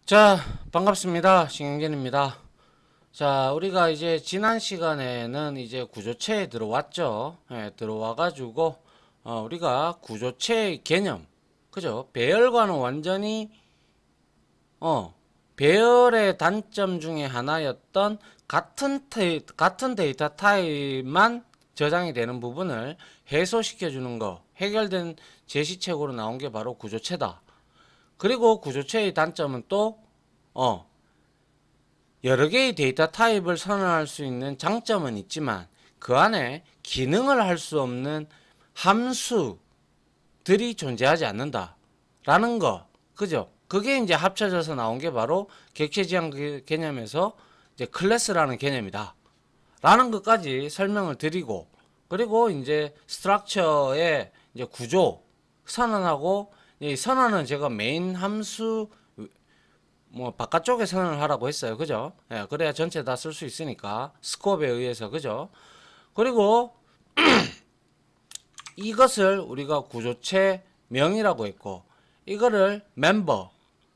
자, 반갑습니다. 신경진입니다. 자, 우리가 이제 지난 시간에는 이제 구조체에 들어왔죠. 예, 들어와가지고, 우리가 구조체의 개념, 그죠? 배열과는 완전히, 어, 배열의 단점 중에 하나였던 같은 데이터 타입만 저장이 되는 부분을 해소시켜주는 거, 해결된 제시책으로 나온 게 바로 구조체다. 그리고 구조체의 단점은 또, 어, 여러 개의 데이터 타입을 선언할 수 있는 장점은 있지만 그 안에 기능을 할 수 없는 함수들이 존재하지 않는다. 라는 거. 그죠? 그게 이제 합쳐져서 나온 게 바로 객체지향 개념에서 이제 클래스라는 개념이다. 라는 것까지 설명을 드리고, 그리고 이제 스트럭처의 이제 구조 선언하고, 이 선언은 제가 메인 함수 뭐 바깥쪽에 선언을 하라고 했어요. 그죠? 예, 그래야 전체 다 쓸 수 있으니까 스코업에 의해서. 그죠? 그리고 이것을 우리가 구조체 명이라고 했고, 이거를 멤버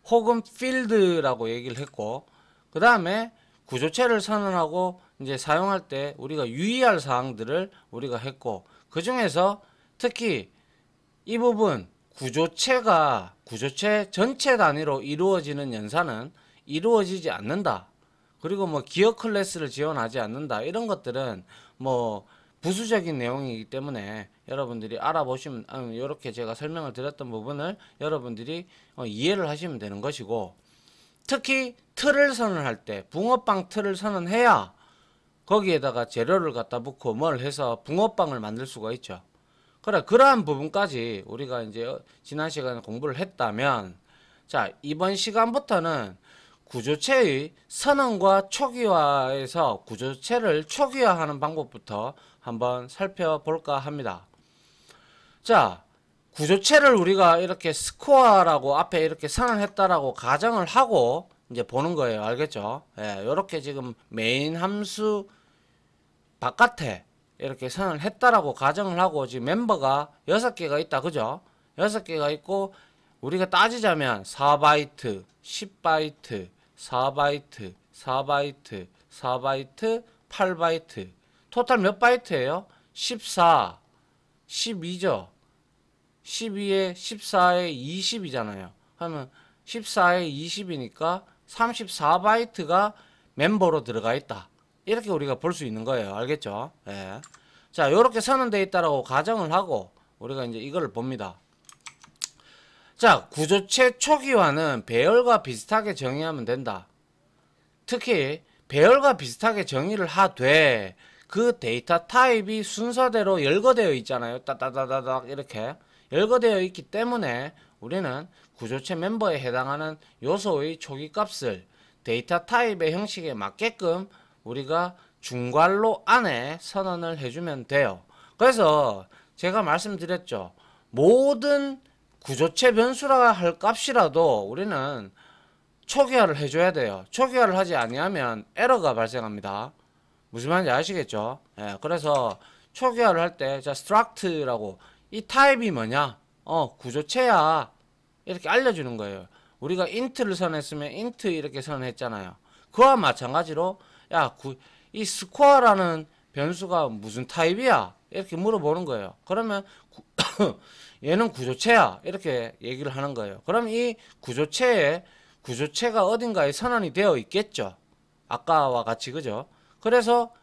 혹은 필드라고 얘기를 했고, 그 다음에 구조체를 선언하고 이제 사용할 때 우리가 유의할 사항들을 우리가 했고, 그 중에서 특히 이 부분 구조체 전체 단위로 이루어지는 연산은 이루어지지 않는다. 그리고 뭐 기억 클래스를 지원하지 않는다. 이런 것들은 뭐 부수적인 내용이기 때문에 여러분들이 알아보시면, 이렇게 제가 설명을 드렸던 부분을 여러분들이 이해를 하시면 되는 것이고, 특히 틀을 선언할 때 붕어빵 틀을 선언해야 거기에다가 재료를 갖다 붓고 뭘 해서 붕어빵을 만들 수가 있죠. 그래, 그러한 부분까지 우리가 이제 지난 시간에 공부를 했다면, 자, 이번 시간부터는 구조체의 선언과 초기화에서 구조체를 초기화하는 방법부터 한번 살펴볼까 합니다. 자, 구조체를 우리가 이렇게 스코어라고 앞에 이렇게 선언했다라고 가정을 하고 이제 보는 거예요. 알겠죠? 예, 이렇게 지금 메인 함수 바깥에 이렇게 선언을 했다라고 가정을 하고, 지금 멤버가 6개가 있다. 그죠? 6개가 있고, 우리가 따지자면 4바이트, 10바이트, 4바이트, 4바이트, 4바이트, 8바이트. 토탈 몇 바이트예요? 14, 12죠. 12에 14에 20이잖아요. 그러면 14에 20이니까 34바이트가 멤버로 들어가 있다. 이렇게 우리가 볼 수 있는 거예요. 알겠죠? 예. 자, 이렇게 선언되어 있다라고 가정을 하고 우리가 이제 이거를 봅니다. 자, 구조체 초기화는 배열과 비슷하게 정의하면 된다. 특히 배열과 비슷하게 정의를 하되 그 데이터 타입이 순서대로 열거되어 있잖아요. 따다다다닥 이렇게 열거되어 있기 때문에 우리는 구조체 멤버에 해당하는 요소의 초기 값을 데이터 타입의 형식에 맞게끔 우리가 중괄호 안에 선언을 해주면 돼요. 그래서 제가 말씀드렸죠. 모든 구조체 변수라 할 값이라도 우리는 초기화를 해줘야 돼요. 초기화를 하지 아니하면 에러가 발생합니다. 무슨 말인지 아시겠죠? 예, 그래서 초기화를 할 때, 자, struct라고, 이 타입이 뭐냐? 구조체야. 이렇게 알려주는 거예요. 우리가 int를 선했으면 int 이렇게 선했잖아요. 그와 마찬가지로, 야, 이 score라는 변수가 무슨 타입이야? 이렇게 물어보는 거예요. 그러면, 얘는 구조체야. 이렇게 얘기를 하는 거예요. 그럼 이 구조체가 어딘가에 선언이 되어 있겠죠. 아까와 같이, 그죠? 그래서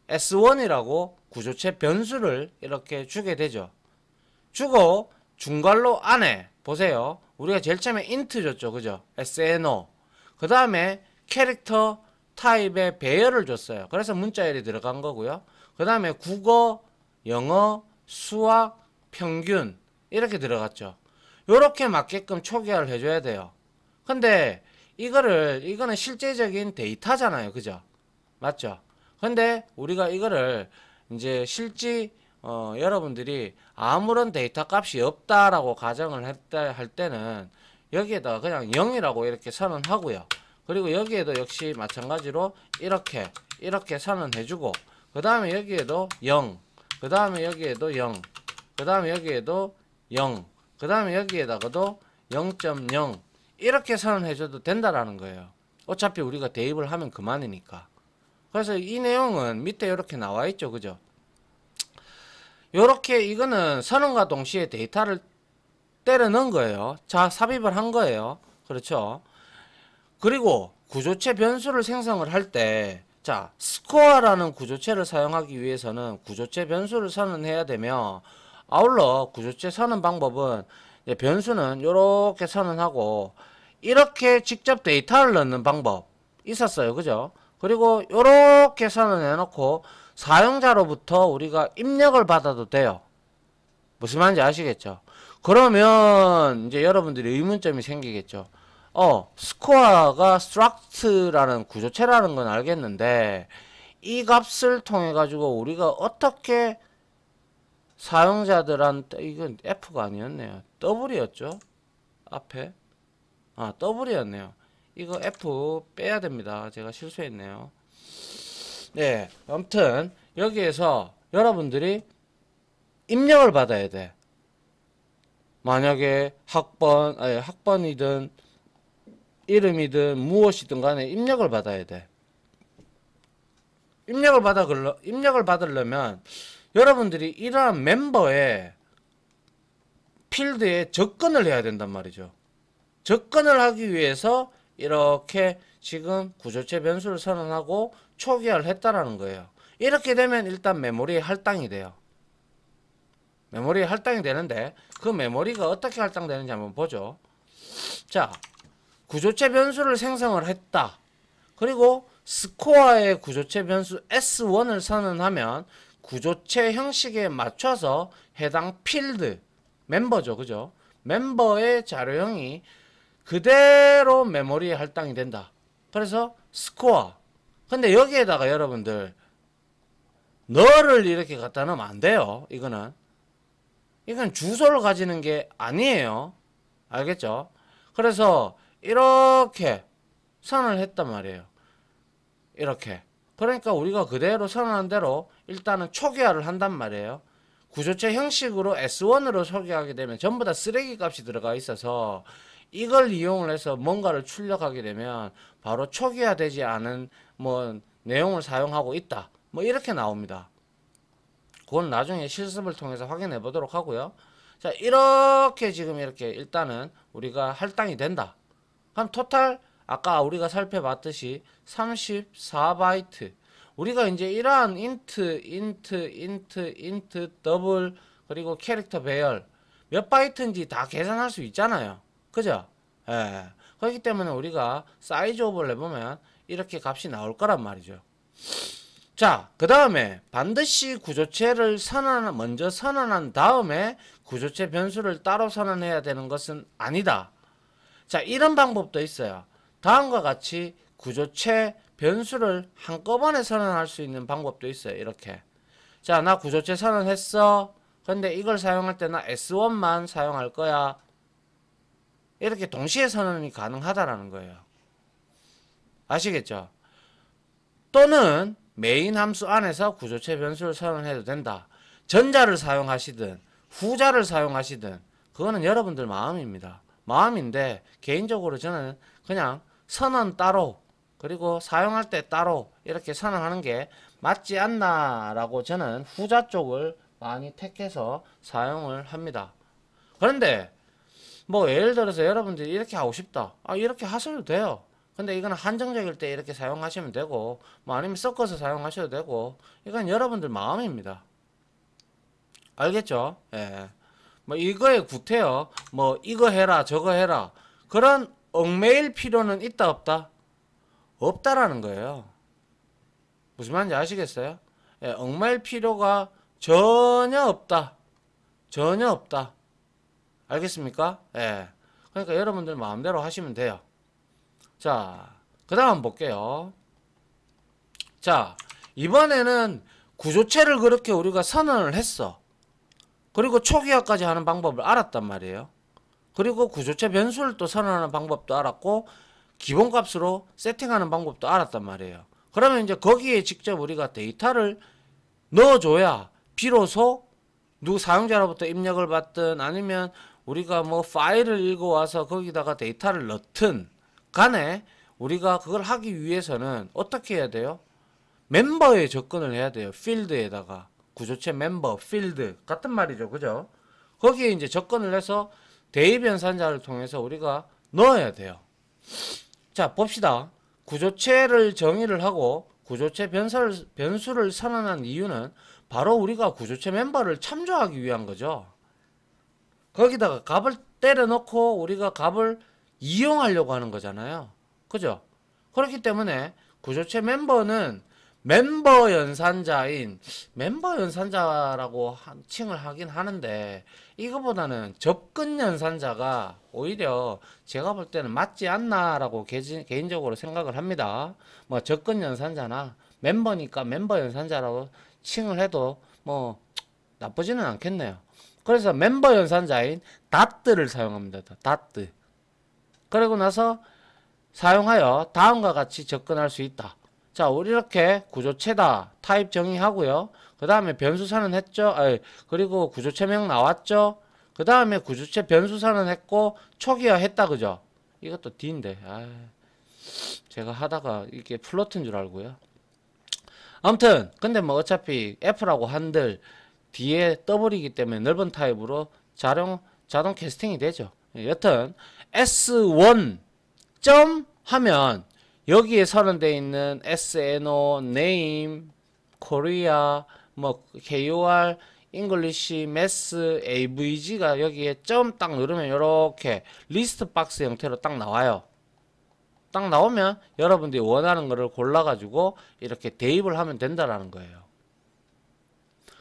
S1이라고 구조체 변수를 이렇게 주게 되죠. 주고 중괄호 안에 보세요. 우리가 제일 처음에 int 줬죠. 그죠? SNO. 그 다음에 캐릭터 타입의 배열을 줬어요. 그래서 문자열이 들어간 거고요. 그 다음에 국어, 영어, 수학, 평균 이렇게 들어갔죠. 요렇게 맞게끔 초기화를 해줘야 돼요. 근데 이거는 실제적인 데이터잖아요. 그죠? 맞죠? 근데 우리가 이거를 이제 실제 여러분들이 아무런 데이터 값이 없다라고 가정을 할 때는 여기에다가 그냥 0이라고 이렇게 선언하고요. 그리고 여기에도 역시 마찬가지로 이렇게 선언해주고, 그 다음에 여기에도 0, 그 다음에 여기에도 0, 그 다음에 여기에도 0, 그 다음에 여기에다가도 0.0 이렇게 선언해줘도 된다라는 거예요. 어차피 우리가 대입을 하면 그만이니까. 그래서 이 내용은 밑에 이렇게 나와 있죠. 그죠? 요렇게 이거는 선언과 동시에 데이터를 때려 넣은 거예요. 자, 삽입을 한 거예요. 그렇죠? 그리고 구조체 변수를 생성을 할 때, 자, 스코어라는 구조체를 사용하기 위해서는 구조체 변수를 선언해야 되며, 아울러 구조체 선언 방법은 변수는 이렇게 선언하고 이렇게 직접 데이터를 넣는 방법 있었어요. 그죠? 그리고 이렇게 선언해 놓고 사용자로부터 우리가 입력을 받아도 돼요. 무슨 말인지 아시겠죠? 그러면 이제 여러분들이 의문점이 생기겠죠. 스코어가 struct라는 구조체라는 건 알겠는데 이 값을 통해 가지고 우리가 어떻게 사용자들한테, 이건 F가 아니었네요. W였죠? 앞에. W였네요. 이거 F 빼야 됩니다. 제가 실수했네요. 네, 아무튼 여기에서 여러분들이 입력을 받아야 돼. 만약에 학번이든 이름이든 무엇이든 간에 입력을 받아야 돼. 입력을 받으려면 여러분들이 이러한 멤버의 필드에 접근을 해야 된단 말이죠. 접근을 하기 위해서 이렇게 지금 구조체 변수를 선언하고 초기화를 했다라는 거예요. 이렇게 되면 일단 메모리에 할당이 돼요. 메모리에 할당이 되는데 그 메모리가 어떻게 할당되는지 한번 보죠. 자, 구조체 변수를 생성을 했다. 그리고 스코어의 구조체 변수 S1을 선언하면 구조체 형식에 맞춰서 해당 필드, 멤버죠. 그죠? 멤버의 자료형이 그대로 메모리에 할당이 된다. 그래서 스코어. 근데 여기에다가 여러분들 너를 이렇게 갖다 놓으면 안 돼요. 이건 주소를 가지는 게 아니에요. 알겠죠? 그래서 이렇게 선언을 했단 말이에요. 이렇게. 그러니까 우리가 그대로 선언한 대로 일단은 초기화를 한단 말이에요. 구조체 형식으로 S1으로 초기화하게 되면 전부 다 쓰레기 값이 들어가 있어서 이걸 이용을 해서 뭔가를 출력하게 되면 바로 초기화되지 않은 뭐 내용을 사용하고 있다. 뭐 이렇게 나옵니다. 그건 나중에 실습을 통해서 확인해 보도록 하고요. 자, 이렇게 지금 이렇게 일단은 우리가 할당이 된다. 그럼 토탈 아까 우리가 살펴봤듯이 34바이트. 우리가 이제 이러한 인트, 더블 그리고 캐릭터 배열 몇 바이트인지 다 계산할 수 있잖아요. 그죠? 예. 그렇기 때문에 우리가 사이즈 오버를 해보면 이렇게 값이 나올 거란 말이죠. 자, 그 다음에 반드시 구조체를 먼저 선언한 다음에 구조체 변수를 따로 선언해야 되는 것은 아니다. 자, 이런 방법도 있어요. 다음과 같이 구조체 변수를 한꺼번에 선언할 수 있는 방법도 있어요. 이렇게. 자, 나 구조체 선언했어. 근데 이걸 사용할 때 나 S1만 사용할 거야. 이렇게 동시에 선언이 가능하다라는 거예요. 아시겠죠? 또는 메인 함수 안에서 구조체 변수를 선언해도 된다. 전자를 사용하시든 후자를 사용하시든 그거는 여러분들 마음입니다. 마음인데 개인적으로 저는 그냥 선언 따로 그리고 사용할 때 따로 이렇게 선언하는 게 맞지 않나 라고 저는 후자 쪽을 많이 택해서 사용을 합니다. 그런데 뭐 예를 들어서 여러분들이 이렇게 하고 싶다. 이렇게 하셔도 돼요. 근데 이거는 한정적일 때 이렇게 사용하시면 되고 뭐 아니면 섞어서 사용하셔도 되고 이건 여러분들 마음입니다. 알겠죠? 예. 뭐 이거에 구태여 뭐 이거 해라 저거 해라 그런 얽매일 필요는 있다 없다? 없다라는 거예요. 무슨 말인지 아시겠어요? 예, 얽매일 필요가 전혀 없다. 전혀 없다. 알겠습니까? 예. 그러니까 여러분들 마음대로 하시면 돼요. 자, 그 다음 볼게요. 자, 이번에는 구조체를 그렇게 우리가 선언을 했어. 그리고 초기화까지 하는 방법을 알았단 말이에요. 그리고 구조체 변수를 또 선언하는 방법도 알았고 기본값으로 세팅하는 방법도 알았단 말이에요. 그러면 이제 거기에 직접 우리가 데이터를 넣어줘야 비로소 누구 사용자로부터 입력을 받든 아니면 우리가 뭐 파일을 읽어와서 거기다가 데이터를 넣든 간에 우리가 그걸 하기 위해서는 어떻게 해야 돼요? 멤버에 접근을 해야 돼요. 필드에다가 구조체 멤버 필드 같은 말이죠. 그죠? 거기에 이제 접근을 해서 대입 연산자를 통해서 우리가 넣어야 돼요. 자, 봅시다. 구조체를 정의를 하고 구조체 변수를 선언한 이유는 바로 우리가 구조체 멤버를 참조하기 위한 거죠. 거기다가 값을 때려 넣고 우리가 값을 이용하려고 하는 거잖아요. 그죠? 그렇기 때문에 구조체 멤버는 멤버 연산자라고 칭을 하긴 하는데 이거보다는 접근 연산자가 오히려 제가 볼 때는 맞지 않나라고 개인적으로 생각을 합니다. 뭐 접근 연산자나 멤버니까 멤버 연산자라고 칭을 해도 뭐 나쁘지는 않겠네요. 그래서 멤버 연산자인 닷을 사용합니다. 닷. 그리고 나서 사용하여 다음과 같이 접근할 수 있다. 자, 우리 이렇게 구조체다 타입 정의하고요. 그 다음에 변수 선언했죠. 그리고 구조체명 나왔죠. 그 다음에 구조체 변수 선언했고 초기화 했다. 그죠? 이것도 D인데 제가 하다가 이게 플로트인 줄 알고요. 아무튼 근데 뭐 어차피 F라고 한들 뒤에 더블이기 때문에 넓은 타입으로 자동 캐스팅이 되죠. 여튼 S1 점 하면 여기에 선언되어 있는 SNO, Name, Korea, 뭐 KOR, English, Math, AVG가 여기에 점 딱 누르면 이렇게 리스트 박스 형태로 딱 나와요. 딱 나오면 여러분들이 원하는 거를 골라가지고 이렇게 대입을 하면 된다라는 거예요.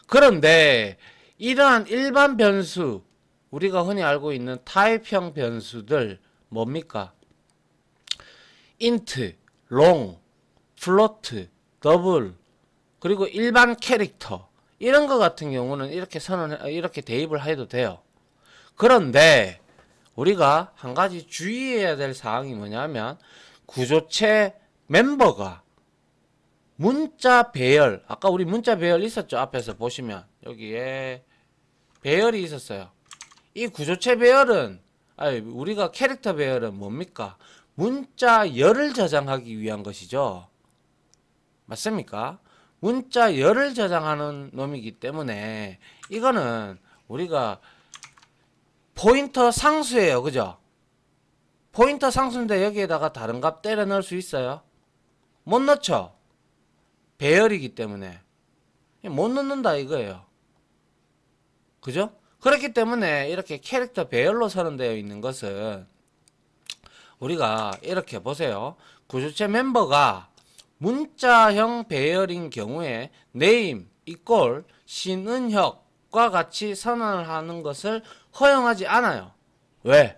그런데 이러한 일반 변수, 우리가 흔히 알고 있는 타입형 변수들 뭡니까? int, long, float, double, 그리고 일반 캐릭터 이런 거 같은 경우는 이렇게 대입을 해도 돼요. 그런데 우리가 한 가지 주의해야 될 사항이 뭐냐면 구조체 멤버가 문자 배열, 아까 우리 문자 배열 있었죠? 앞에서 보시면 여기에 배열이 있었어요. 이 구조체 배열은 우리가 캐릭터 배열은 뭡니까? 문자열을 저장하기 위한 것이죠. 맞습니까? 문자열을 저장하는 놈이기 때문에 이거는 우리가 포인터 상수예요. 그죠? 포인터 상수인데 여기에다가 다른 값 때려 넣을 수 있어요? 못 넣죠? 배열이기 때문에 못 넣는다 이거예요. 그죠? 그렇기 때문에 이렇게 캐릭터 배열로 선언되어 있는 것은 우리가 이렇게 보세요. 구조체 멤버가 문자형 배열인 경우에 name equal 신은혁과 같이 선언을 하는 것을 허용하지 않아요. 왜?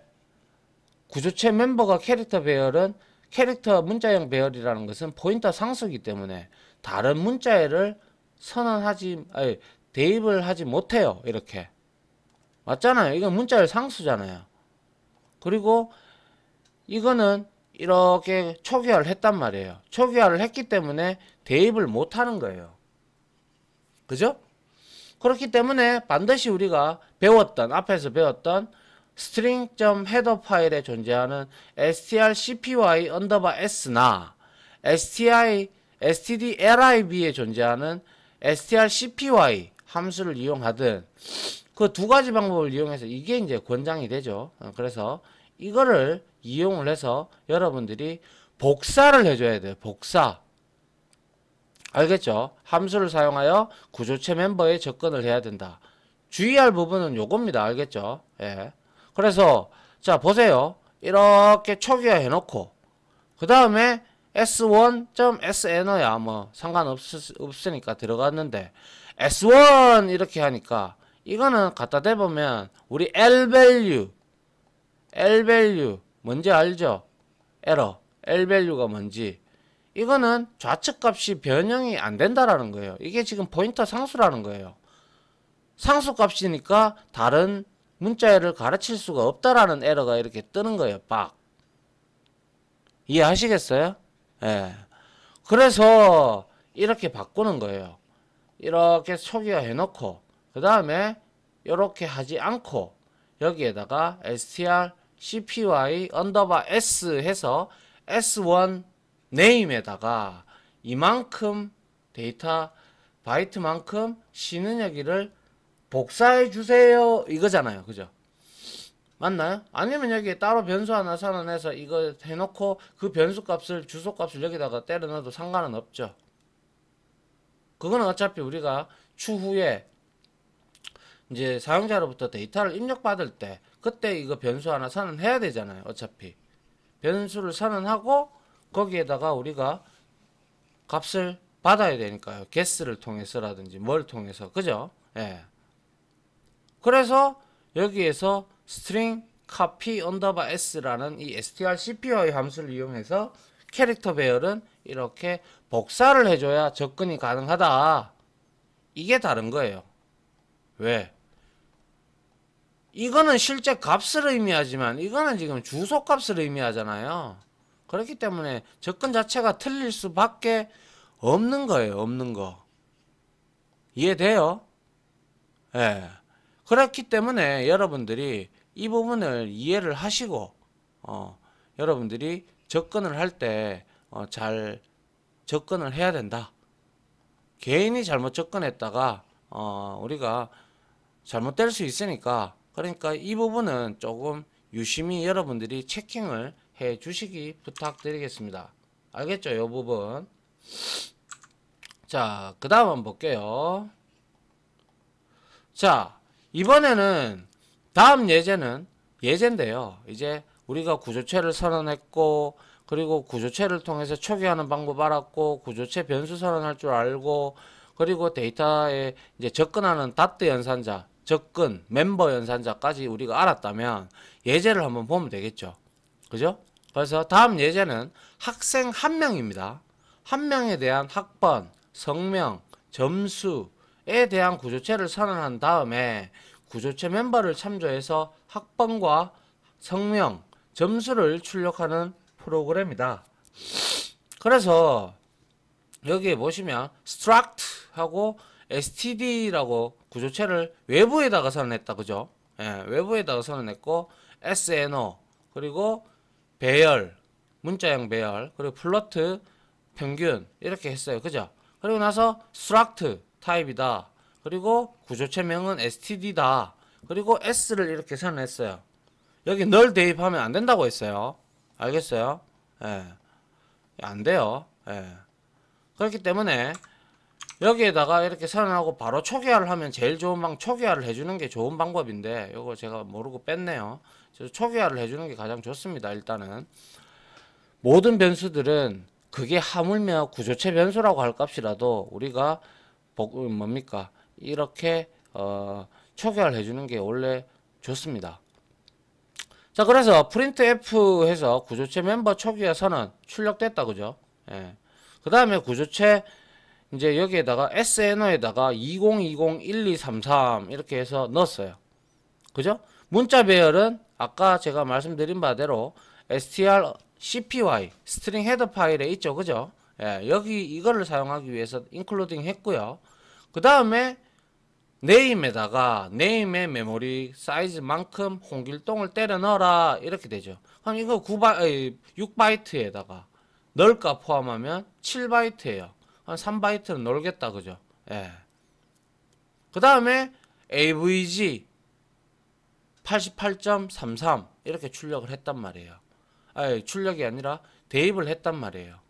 구조체 멤버가 캐릭터 배열은 캐릭터 문자형 배열이라는 것은 포인터 상수이기 때문에 다른 문자열을 대입을 하지 못해요. 이렇게. 맞잖아요. 이건 문자열 상수잖아요. 그리고 이거는 이렇게 초기화를 했단 말이에요. 초기화를 했기 때문에 대입을 못하는 거예요. 그죠? 그렇기 때문에 반드시 우리가 앞에서 배웠던 string.header 파일에 존재하는 strcpy_s나 stdlib에 존재하는 strcpy 함수를 이용하든 그 두 가지 방법을 이용해서 이게 이제 권장이 되죠. 그래서 이거를 이용을 해서 여러분들이 복사를 해줘야 돼요. 복사. 알겠죠? 함수를 사용하여 구조체 멤버에 접근을 해야 된다. 주의할 부분은 요겁니다. 알겠죠? 예. 그래서 자 보세요. 이렇게 초기화 해놓고 그 다음에 s1.sn어야 뭐 상관없으니까 들어갔는데 s1 이렇게 하니까 이거는 갖다 대보면 우리 L value 뭔지 알죠? L value가 뭔지 이거는 좌측 값이 변형이 안 된다라는 거예요. 이게 지금 포인터 상수라는 거예요. 상수 값이니까 다른 문자열을 가르칠 수가 없다라는 에러가 이렇게 뜨는 거예요. 빡. 이해하시겠어요? 예. 그래서 이렇게 바꾸는 거예요. 이렇게 초기화 해놓고 그 다음에 이렇게 하지 않고 여기에다가 str cpy 언더바 s 해서 s1 네임에다가 이만큼 데이터 바이트만큼 쉬는 여기를 복사해 주세요 이거잖아요. 그죠? 맞나요? 아니면 여기에 따로 변수 하나 선언해서 이거 해놓고 그 변수 값을 주소 값을 여기다가 때려 넣어도 상관은 없죠. 그거는 어차피 우리가 추후에 이제 사용자로부터 데이터를 입력받을 때 그때 이거 변수 하나 선언해야 되잖아요. 어차피 변수를 선언하고 거기에다가 우리가 값을 받아야 되니까요. get를 통해서라든지 뭘 통해서 그죠? 예. 그래서 여기에서 string copy underbar s라는 이 strcpy 함수를 이용해서 캐릭터 배열은 이렇게 복사를 해줘야 접근이 가능하다. 이게 다른 거예요. 왜? 이거는 실제 값을 의미하지만 이거는 지금 주소 값을 의미하잖아요. 그렇기 때문에 접근 자체가 틀릴 수밖에 없는 거예요. 없는 거. 이해돼요? 예. 그렇기 때문에 여러분들이 이 부분을 이해를 하시고 여러분들이 접근을 할 때 잘 접근을 해야 된다. 개인이 잘못 접근했다가 우리가 잘못될 수 있으니까 그러니까 이 부분은 조금 유심히 여러분들이 체킹을 해 주시기 부탁드리겠습니다. 알겠죠? 이 부분. 자, 그 다음 한번 볼게요. 자, 이번에는 다음 예제는 예제인데요. 이제 우리가 구조체를 선언했고 그리고 구조체를 통해서 초기화하는 방법 알았고 구조체 변수 선언할 줄 알고 그리고 데이터에 이제 접근하는 다트 연산자, 접근 멤버 연산자까지 우리가 알았다면 예제를 한번 보면 되겠죠. 그죠? 그래서 다음 예제는 학생 한 명입니다. 한 명에 대한 학번, 성명, 점수에 대한 구조체를 선언한 다음에 구조체 멤버를 참조해서 학번과 성명, 점수를 출력하는 프로그램이다. 그래서 여기에 보시면 struct 하고 std라고 구조체를 외부에다가 선언했다. 그죠? 예, 외부에다가 선언했고 SNO 그리고 배열, 문자형 배열 그리고 플로트, 평균 이렇게 했어요. 그죠? 그리고 나서 struct 타입이다. 그리고 구조체명은 std다. 그리고 s를 이렇게 선언했어요. 여기 널 대입하면 안 된다고 했어요. 알겠어요? 예. 안 돼요. 예. 그렇기 때문에 여기에다가 이렇게 선언하고 바로 초기화를 하면 제일 좋은 초기화를 해주는 게 좋은 방법인데 이거 제가 모르고 뺐네요. 그래서 초기화를 해주는 게 가장 좋습니다. 일단은 모든 변수들은 그게 하물며 구조체 변수라고 할 값이라도 우리가 뭡니까 이렇게 초기화를 해주는 게 원래 좋습니다. 자, 그래서 printf 해서 구조체 멤버 초기화 선언 출력됐다. 그죠? 예. 그 다음에 구조체 이제 여기에다가 SNO에다가 20201233 이렇게 해서 넣었어요. 그죠? 문자 배열은 아까 제가 말씀드린 바대로 str cpy 스트링 헤더 파일에 있죠. 그죠? 예, 여기 이거를 사용하기 위해서 인클루딩 했고요. 그 다음에 네임에다가 네임의 메모리 사이즈만큼 홍길동을 때려 넣어라 이렇게 되죠. 그럼 이거 6바이트에다가 넣을까 포함하면 7바이트예요. 한 3바이트는 놀겠다. 그죠? 예. 그 다음에 avg 88.33 이렇게 출력을 했단 말이에요. 아니, 출력이 아니라 대입을 했단 말이에요.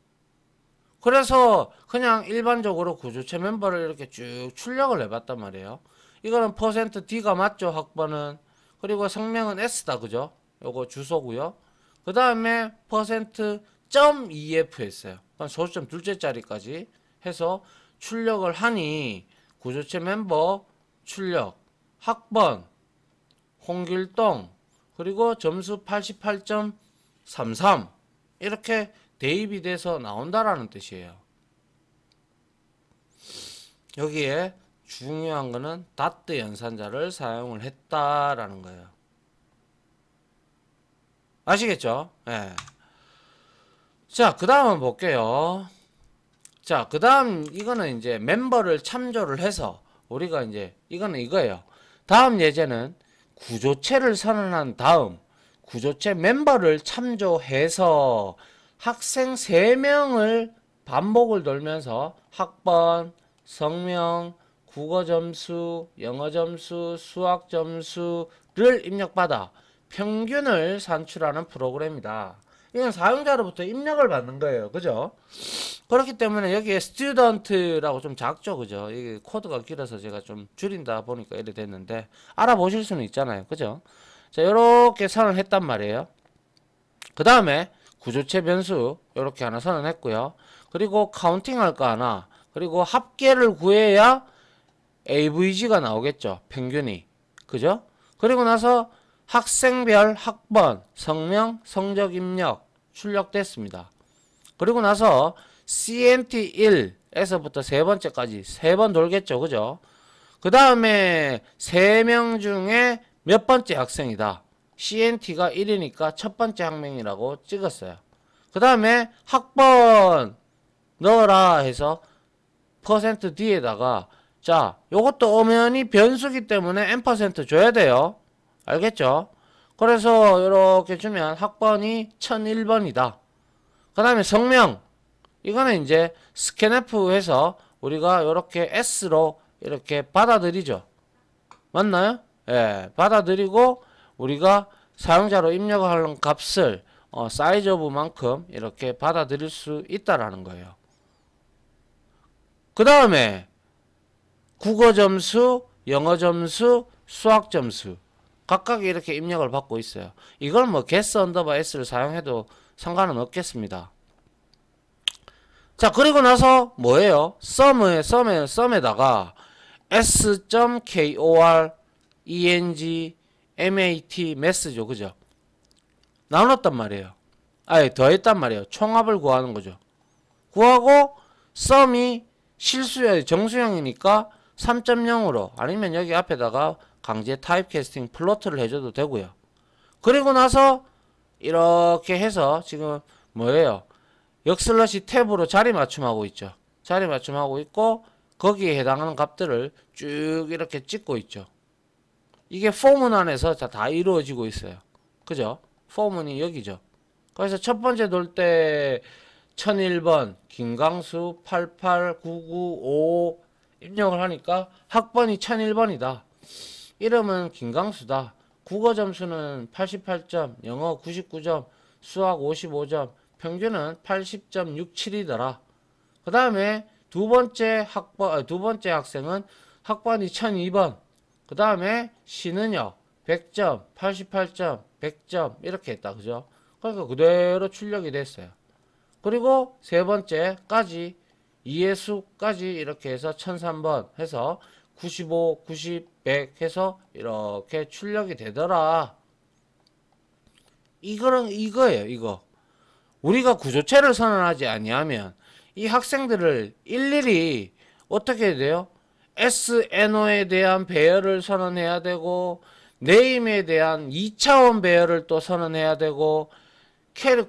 그래서 그냥 일반적으로 구조체 멤버를 이렇게 쭉 출력을 해봤단 말이에요. 이거는 %d가 맞죠, 학번은. 그리고 성명은 s다. 그죠? 요거 주소고요. 그 다음에 %.ef 했어요. 소수점 둘째 자리까지 해서 출력을 하니 구조체 멤버 출력, 학번, 홍길동, 그리고 점수 88.33 이렇게 대입이 돼서 나온다라는 뜻이에요. 여기에 중요한 거는 다트 연산자를 사용을 했다라는 거예요. 아시겠죠? 예. 자, 그 다음 한번 볼게요. 자, 그 다음 이거는 이제 멤버를 참조를 해서 우리가 이제 이거는 이거예요. 다음 예제는 구조체를 선언한 다음 구조체 멤버를 참조해서 학생 3명을 반복을 돌면서 학번, 성명, 국어 점수, 영어 점수, 수학 점수를 입력받아 평균을 산출하는 프로그램이다. 이건 사용자로부터 입력을 받는 거예요. 그죠? 그렇기 때문에 여기에 student라고 좀 작죠. 그죠? 이게 코드가 길어서 제가 좀 줄인다 보니까 이래 됐는데 알아보실 수는 있잖아요. 그죠? 자, 요렇게 선언했단 말이에요. 그 다음에 구조체 변수 요렇게 하나 선언했고요. 그리고 카운팅 할 거 하나, 그리고 합계를 구해야 AVG가 나오겠죠. 평균이. 그죠? 그리고 나서 학생별 학번, 성명, 성적 입력 출력됐습니다. 그리고 나서 CNT1에서부터 세 번째까지 3번 돌겠죠. 그죠? 그 다음에 3명 중에 몇 번째 학생이다. CNT가 1이니까 첫 번째 학명이라고 찍었어요. 그 다음에 학번 넣어라 해서 퍼센트 D에다가 자, 요것도 엄연히 변수기 때문에 N% 줘야 돼요. 알겠죠? 그래서 이렇게 주면 학번이 1001번이다. 그 다음에 성명. 이거는 이제 스캔F 해서 우리가 이렇게 S로 이렇게 받아들이죠. 맞나요? 예, 받아들이고 우리가 사용자로 입력하는 값을 사이즈 오브 만큼 이렇게 받아들일 수 있다라는 거예요. 그 다음에 국어 점수, 영어 점수, 수학 점수 각각 이렇게 입력을 받고 있어요. 이걸 뭐 get underbar s를 사용해도 상관은 없겠습니다. 자, 그리고 나서 뭐예요? sum에다가 s.kor eng mat math죠. 그죠? 나눴단 말이에요. 아니, 더했단 말이에요. 총합을 구하는 거죠. 구하고 sum이 실수야 정수형이니까 3.0으로 아니면 여기 앞에다가 강제 타입캐스팅 플로트를 해줘도 되고요. 그리고 나서 이렇게 해서 지금 뭐예요? 역슬러시 탭으로 자리 맞춤하고 있죠. 자리 맞춤하고 있고 거기에 해당하는 값들을 쭉 이렇게 찍고 있죠. 이게 포문 안에서 다 이루어지고 있어요. 그죠? 포문이 여기죠. 그래서 첫 번째 돌 때 1001번 김강수 88995 입력을 하니까 학번이 1001번이다. 이름은 김강수다. 국어 점수는 88점, 영어 99점, 수학 55점, 평균은 80.67이더라. 그 다음에 두 번째 학생은 학번이 1002번. 그 다음에 C는요, 100점, 88점, 100점, 이렇게 했다. 그죠? 그러니까 그대로 출력이 됐어요. 그리고 세 번째까지, 이해수까지 이렇게 해서 1003번 해서 95, 90, 100 해서 이렇게 출력이 되더라. 이거예요, 이거. 우리가 구조체를 선언하지 아니하면 이 학생들을 일일이 어떻게 해야 돼요? SNO에 대한 배열을 선언해야 되고 네임에 대한 2차원 배열을 또 선언해야 되고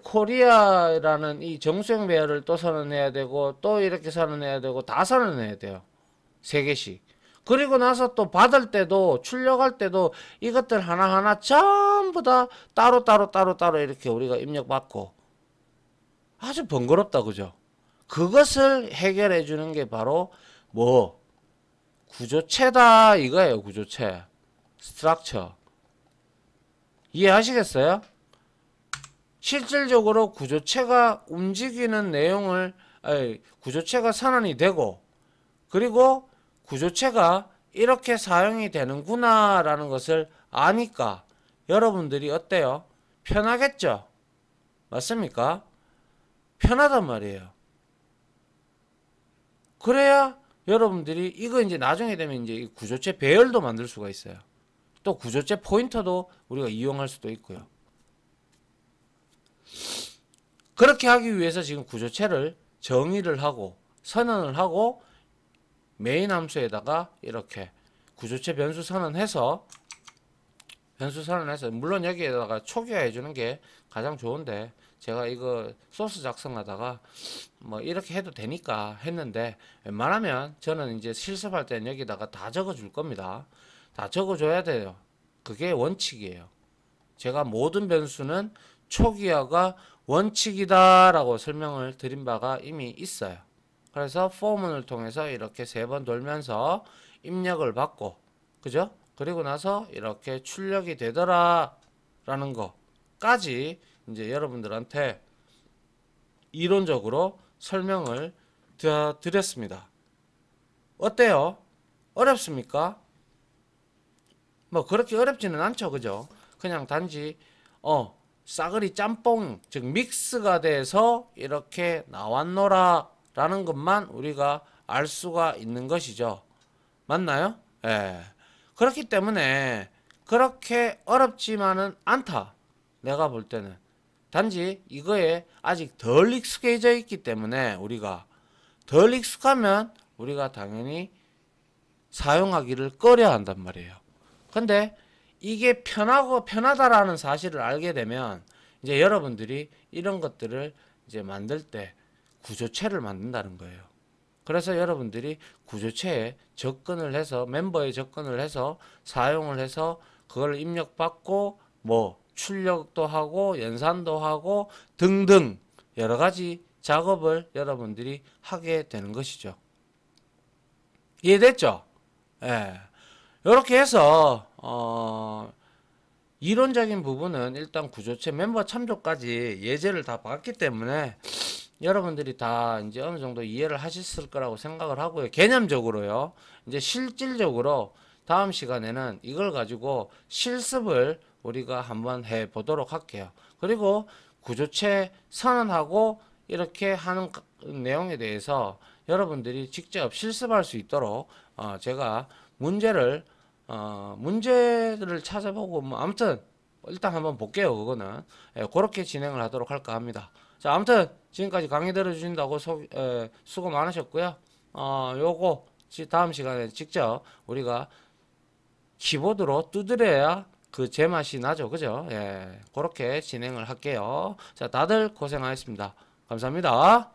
코리아라는 이 정수형 배열을 또 선언해야 되고 또 이렇게 선언해야 되고 다 선언해야 돼요. 3개씩. 그리고 나서 또 받을 때도 출력할 때도 이것들 하나하나 전부 다 따로 이렇게 우리가 입력받고 아주 번거롭다. 그죠? 그것을 해결해 주는 게 바로 뭐 구조체다 이거예요. 구조체. 스트럭처. 이해하시겠어요? 실질적으로 구조체가 움직이는 내용을 구조체가 선언이 되고 그리고 구조체가 이렇게 사용이 되는구나 라는 것을 아니까 여러분들이 어때요? 편하겠죠? 맞습니까? 편하단 말이에요. 그래야 여러분들이 이거 이제 나중에 되면 이제 구조체 배열도 만들 수가 있어요. 또 구조체 포인터도 우리가 이용할 수도 있고요. 그렇게 하기 위해서 지금 구조체를 정의를 하고 선언을 하고 메인 함수에다가 이렇게 구조체 변수 선언해서 물론 여기에다가 초기화해 주는 게 가장 좋은데 제가 이거 소스 작성하다가 뭐 이렇게 해도 되니까 했는데 웬만하면 저는 이제 실습할 때는 여기다가 다 적어 줄 겁니다. 다 적어 줘야 돼요. 그게 원칙이에요. 제가 모든 변수는 초기화가 원칙이다라고 설명을 드린 바가 이미 있어요. 그래서 포문을 통해서 이렇게 3번 돌면서 입력을 받고, 그죠? 그리고 나서 이렇게 출력이 되더라 라는 거까지 이제 여러분들한테 이론적으로 설명을 드렸습니다. 어때요? 어렵습니까? 뭐 그렇게 어렵지는 않죠, 그죠? 그냥 단지 싸그리 짬뽕, 즉 믹스가 돼서 이렇게 나왔노라 라는 것만 우리가 알 수가 있는 것이죠. 맞나요? 예. 그렇기 때문에 그렇게 어렵지만은 않다. 내가 볼 때는. 단지 이거에 아직 덜 익숙해져 있기 때문에 우리가 덜 익숙하면 우리가 당연히 사용하기를 꺼려 한단 말이에요. 근데 이게 편하다라는 사실을 알게 되면 이제 여러분들이 이런 것들을 이제 만들 때 구조체를 만든다는 거예요. 그래서 여러분들이 구조체에 접근을 해서 멤버에 접근을 해서 사용을 해서 그걸 입력받고 뭐 출력도 하고 연산도 하고 등등 여러 가지 작업을 여러분들이 하게 되는 것이죠. 이해됐죠? 예. 이렇게 해서 이론적인 부분은 일단 구조체 멤버 참조까지 예제를 다 봤기 때문에 여러분들이 다 이제 어느 정도 이해를 하셨을 거라고 생각을 하고요. 개념적으로요. 이제 실질적으로 다음 시간에는 이걸 가지고 실습을 우리가 한번 해 보도록 할게요. 그리고 구조체 선언하고 이렇게 하는 내용에 대해서 여러분들이 직접 실습할 수 있도록 제가 문제를 찾아보고 뭐 아무튼 일단 한번 볼게요. 그거는 그렇게 진행을 하도록 할까 합니다. 자, 아무튼 지금까지 강의 들어주신다고 수고 많으셨고요. 요거 다음 시간에 직접 우리가 키보드로 두드려야 그 제맛이 나죠. 그죠? 예, 그렇게 진행을 할게요. 자, 다들 고생하셨습니다. 감사합니다.